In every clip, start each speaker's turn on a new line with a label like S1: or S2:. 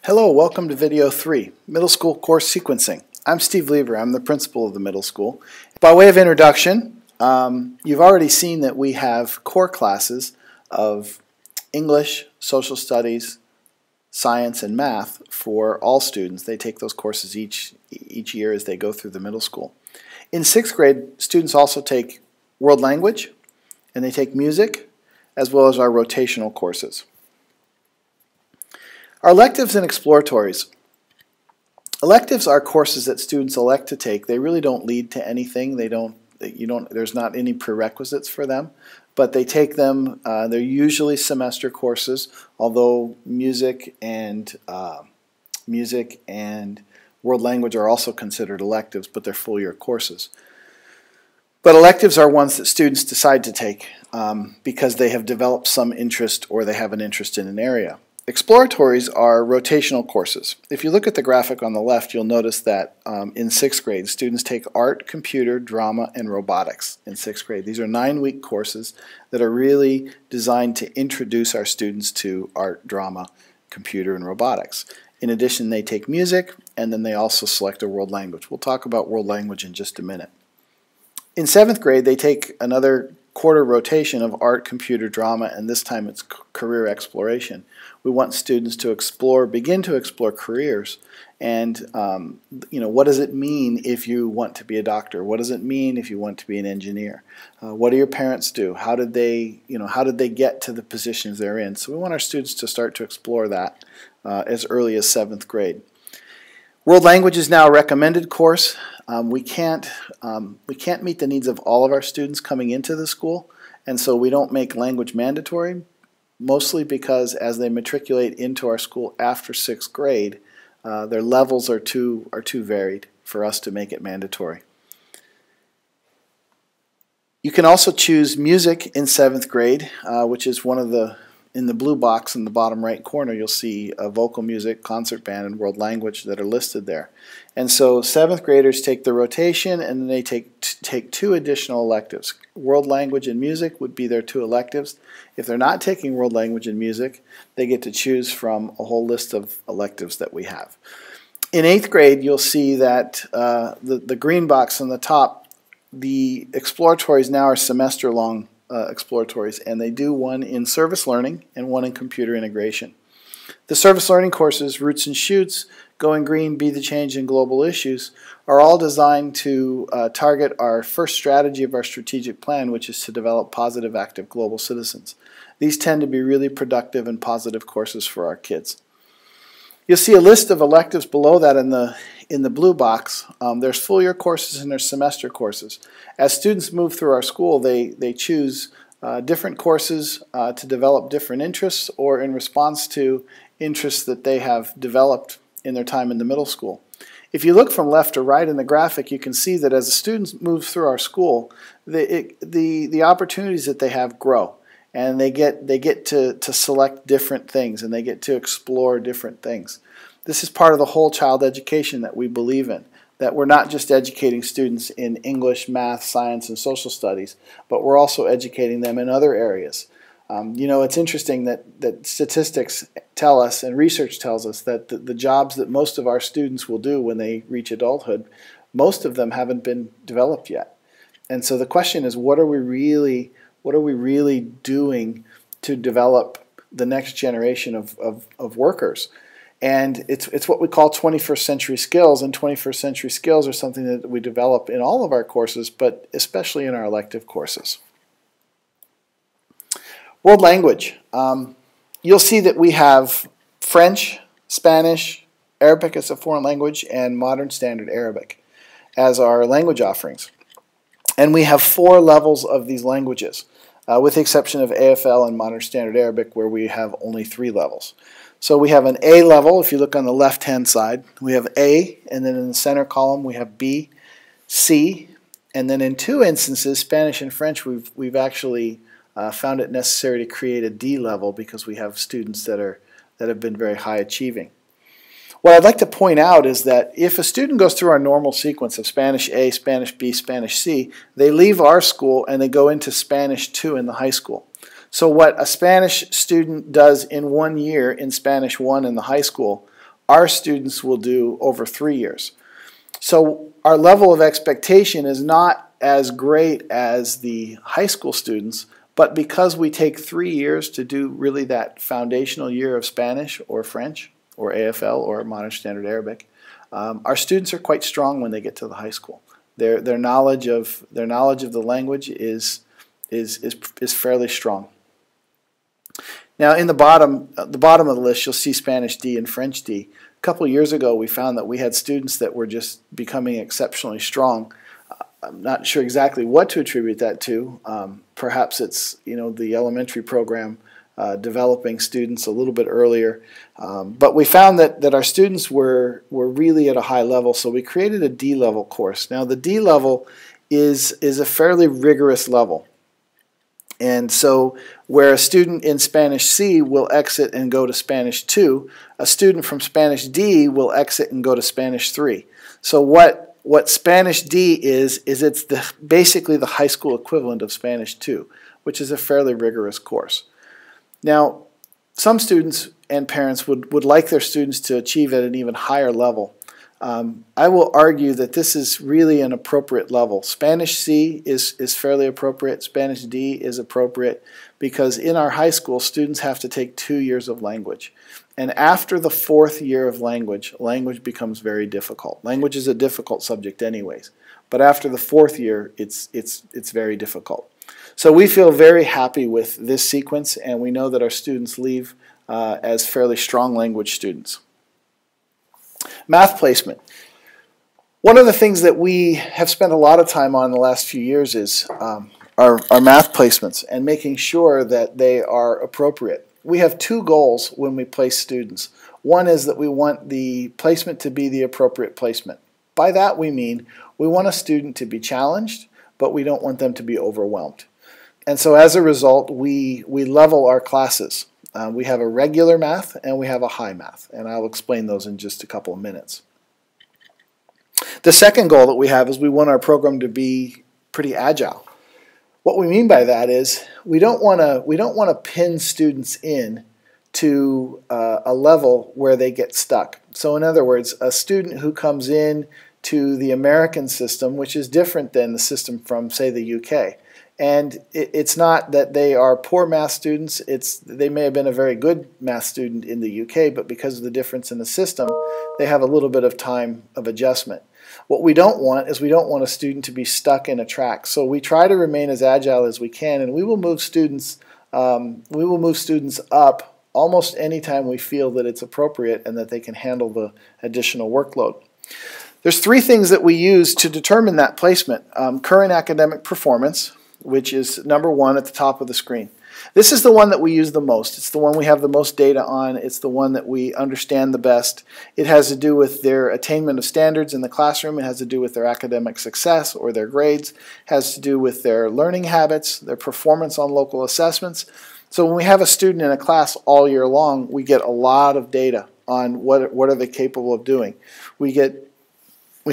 S1: Hello, welcome to video 3, Middle School Course Sequencing. I'm Steve Lieber, I'm the principal of the middle school. By way of introduction, you've already seen that we have core classes of English, Social Studies, Science, and Math for all students. They take those courses each year as they go through the middle school. In 6th grade, students also take World Language, and they take Music, as well as our rotational courses. Our electives and exploratories. Electives are courses that students elect to take. They really don't lead to anything. There's not any prerequisites for them, but they take them. They're usually semester courses, although music and world language are also considered electives, but they're full year courses. But electives are ones that students decide to take because they have developed some interest or they have an interest in an area. Exploratories are rotational courses. If you look at the graphic on the left, you'll notice that in 6th grade, students take art, computer, drama, and robotics in 6th grade. These are 9-week courses that are really designed to introduce our students to art, drama, computer, and robotics. In addition, they take music, and then they also select a world language. We'll talk about world language in just a minute. In 7th grade, they take another quarter rotation of art, computer, drama, and this time it's career exploration. We want students to begin to explore careers, and what does it mean if you want to be a doctor? What does it mean if you want to be an engineer? What do your parents do? How did they get to the positions they're in? So we want our students to start to explore that as early as 7th grade. World Language is now a recommended course. We can't meet the needs of all of our students coming into the school, and so we don't make language mandatory, mostly because as they matriculate into our school after 6th grade, their levels are too varied for us to make it mandatory. You can also choose music in 7th grade, which is one of in the blue box in the bottom right corner, you'll see vocal music, concert band, and world language that are listed there. And so 7th graders take the rotation, and then they take 2 additional electives. World language and music would be their 2 electives. If they're not taking world language and music, they get to choose from a whole list of electives that we have. In 8th grade, you'll see that the green box on the top, the exploratories now are semester-long exploratories, and they do one in service learning and one in computer integration. The service learning courses, Roots and Shoots, Going Green, Be the Change, and Global Issues, are all designed to target our first strategy of our strategic plan, which is to develop positive, active global citizens. These tend to be really productive and positive courses for our kids. You'll see a list of electives below that in the blue box. There's full year courses and there's semester courses. As students move through our school, they choose different courses to develop different interests or in response to interests that they have developed in their time in the middle school. If you look from left to right in the graphic, you can see that as the students move through our school, the opportunities that they have grow. And they get to select different things, and they get to explore different things. This is part of the whole child education that we believe in, that we're not just educating students in English, math, science, and social studies, but we're also educating them in other areas. It's interesting that statistics tell us and research tells us that the jobs that most of our students will do when they reach adulthood, most of them haven't been developed yet. And so the question is, what are we really doing to develop the next generation of workers? And it's what we call 21st century skills, and 21st century skills are something that we develop in all of our courses, but especially in our elective courses. World language. You'll see that we have French, Spanish, Arabic as a foreign language, and Modern Standard Arabic as our language offerings. And we have 4 levels of these languages, with the exception of AFL and Modern Standard Arabic, where we have only 3 levels. So we have an A level. If you look on the left-hand side, we have A, and then in the center column we have B, C, and then in 2 instances, Spanish and French, we've actually found it necessary to create a D level because we have students that have been very high achieving. What I'd like to point out is that if a student goes through our normal sequence of Spanish A, Spanish B, Spanish C, they leave our school and they go into Spanish 2 in the high school. So what a Spanish student does in 1 year in Spanish 1 in the high school, our students will do over 3 years. So our level of expectation is not as great as the high school students, but because we take 3 years to do really that foundational year of Spanish or French or AFL or Modern Standard Arabic, our students are quite strong when they get to the high school. Their knowledge of the language is fairly strong. Now, in the bottom of the list, you'll see Spanish D and French D. A couple of years ago, we found that we had students that were just becoming exceptionally strong. I'm not sure exactly what to attribute that to. Perhaps it's the elementary program developing students a little bit earlier. But we found that our students were really at a high level, so we created a D level course. Now, the D level is a fairly rigorous level. And so where a student in Spanish C will exit and go to Spanish 2, a student from Spanish D will exit and go to Spanish 3. So what Spanish D is it's basically the high school equivalent of Spanish 2, which is a fairly rigorous course. Now, some students and parents would like their students to achieve at an even higher level. I will argue that this is really an appropriate level. Spanish C is fairly appropriate. Spanish D is appropriate because in our high school, students have to take 2 years of language. And after the 4th year of language becomes very difficult. Language is a difficult subject anyways. But after the 4th year, it's very difficult. So we feel very happy with this sequence, and we know that our students leave as fairly strong language students. Math placement. One of the things that we have spent a lot of time on the last few years is our math placements and making sure that they are appropriate. We have 2 goals when we place students. One is that we want the placement to be the appropriate placement. By that we mean we want a student to be challenged, but we don't want them to be overwhelmed. And so as a result, we level our classes. We have a regular math and we have a high math, and I'll explain those in just a couple of minutes. The second goal that we have is we want our program to be pretty agile. What we mean by that is we don't want to pin students in to a level where they get stuck. So in other words, a student who comes in to the American system, which is different than the system from, say, the UK. And it's not that they are poor math students. They may have been a very good math student in the UK, but because of the difference in the system, they have a little bit of time of adjustment. What we don't want is we don't want a student to be stuck in a track. So we try to remain as agile as we can, and we will move students up almost anytime we feel that it's appropriate and that they can handle the additional workload. There's 3 things that we use to determine that placement. Current academic performance, which is number 1 at the top of the screen. This is the one that we use the most. It's the one we have the most data on. It's the one that we understand the best. It has to do with their attainment of standards in the classroom. It has to do with their academic success or their grades. It has to do with their learning habits, their performance on local assessments. So when we have a student in a class all year long, we get a lot of data on what are they capable of doing. We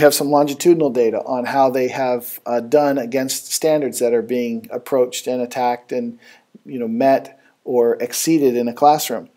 S1: have some longitudinal data on how they have done against standards that are being approached and attacked and met or exceeded in a classroom.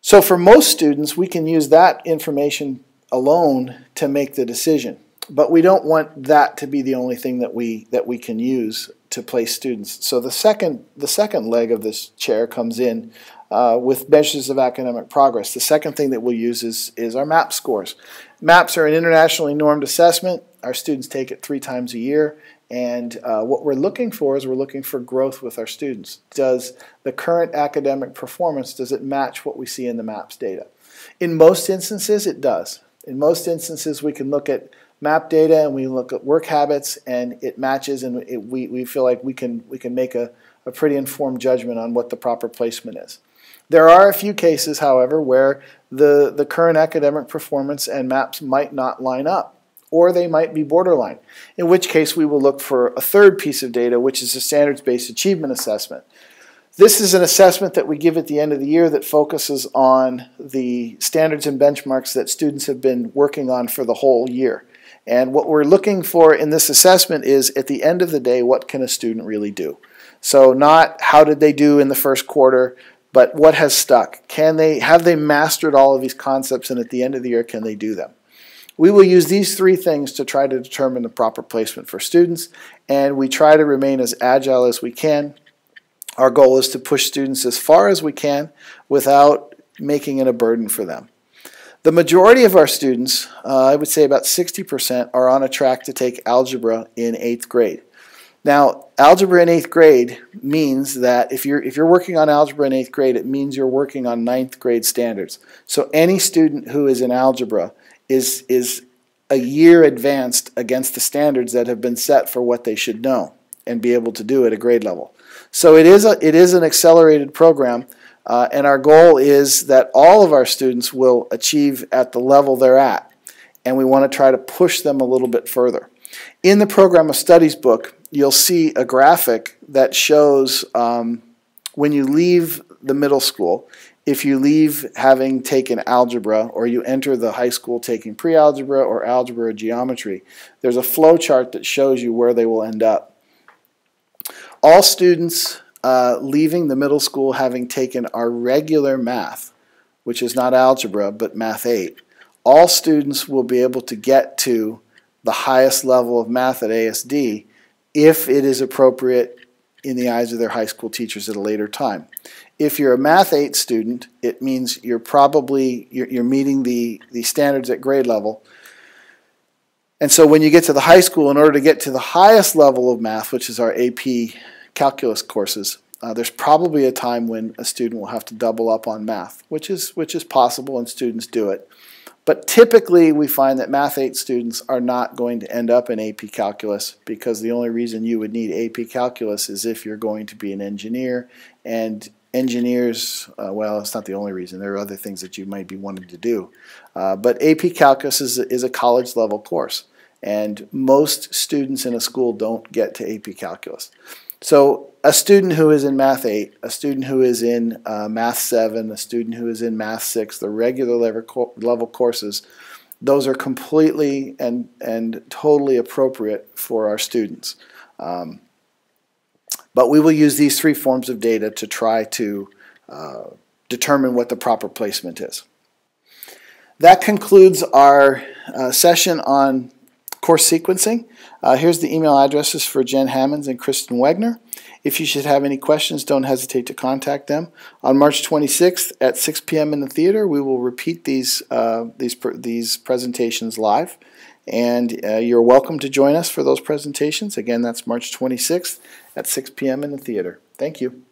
S1: So for most students, we can use that information alone to make the decision. But we don't want that to be the only thing that we can use to place students. So the second leg of this chair comes in with measures of academic progress. The second thing that we'll use is our MAP scores. MAPs are an internationally normed assessment. Our students take it 3 times a year. And what we're looking for is we're looking for growth with our students. Does the current academic performance, does it match what we see in the MAPS data? In most instances, it does. In most instances, we can look at MAP data and we look at work habits and it matches, and we feel like we can make a pretty informed judgment on what the proper placement is. There are a few cases, however, where the current academic performance and MAPs might not line up, or they might be borderline, in which case we will look for a third piece of data, which is a standards-based achievement assessment. This is an assessment that we give at the end of the year that focuses on the standards and benchmarks that students have been working on for the whole year. And what we're looking for in this assessment is, at the end of the day, what can a student really do? So not how did they do in the first quarter, But what has stuck? Have they mastered all of these concepts, and at the end of the year, can they do them? We will use these three things to try to determine the proper placement for students, and we try to remain as agile as we can. Our goal is to push students as far as we can without making it a burden for them. The majority of our students, I would say about 60%, are on a track to take algebra in 8th grade. Now, algebra in 8th grade means that if you're working on algebra in 8th grade, it means you're working on 9th grade standards. So any student who is in algebra is a year advanced against the standards that have been set for what they should know and be able to do at a grade level. So it is an accelerated program, and our goal is that all of our students will achieve at the level they're at, and we want to try to push them a little bit further. In the Program of Studies book, you'll see a graphic that shows when you leave the middle school, if you leave having taken algebra or you enter the high school taking pre-algebra or algebra or geometry, there's a flow chart that shows you where they will end up. All students leaving the middle school having taken our regular math, which is not algebra but Math 8, all students will be able to get to the highest level of math at ASD if it is appropriate in the eyes of their high school teachers at a later time. If you're a Math 8 student, it means you're meeting the standards at grade level. And so when you get to the high school, in order to get to the highest level of math, which is our AP calculus courses, there's probably a time when a student will have to double up on math, which is possible, and students do it. But typically we find that Math 8 students are not going to end up in AP Calculus, because the only reason you would need AP Calculus is if you're going to be an engineer, and engineers, well, it's not the only reason. There are other things that you might be wanting to do. But AP Calculus is a college level course, and most students in a school don't get to AP Calculus. So a student who is in Math 8, a student who is in Math 7, a student who is in Math 6, the regular level courses, those are completely and totally appropriate for our students. But we will use these three forms of data to try to determine what the proper placement is. That concludes our session on course sequencing. Here's the email addresses for Jen Hammonds and Kristen Wegner. If you should have any questions, don't hesitate to contact them. On March 26th at 6 p.m. in the theater, we will repeat these presentations live. And you're welcome to join us for those presentations. Again, that's March 26th at 6 p.m. in the theater. Thank you.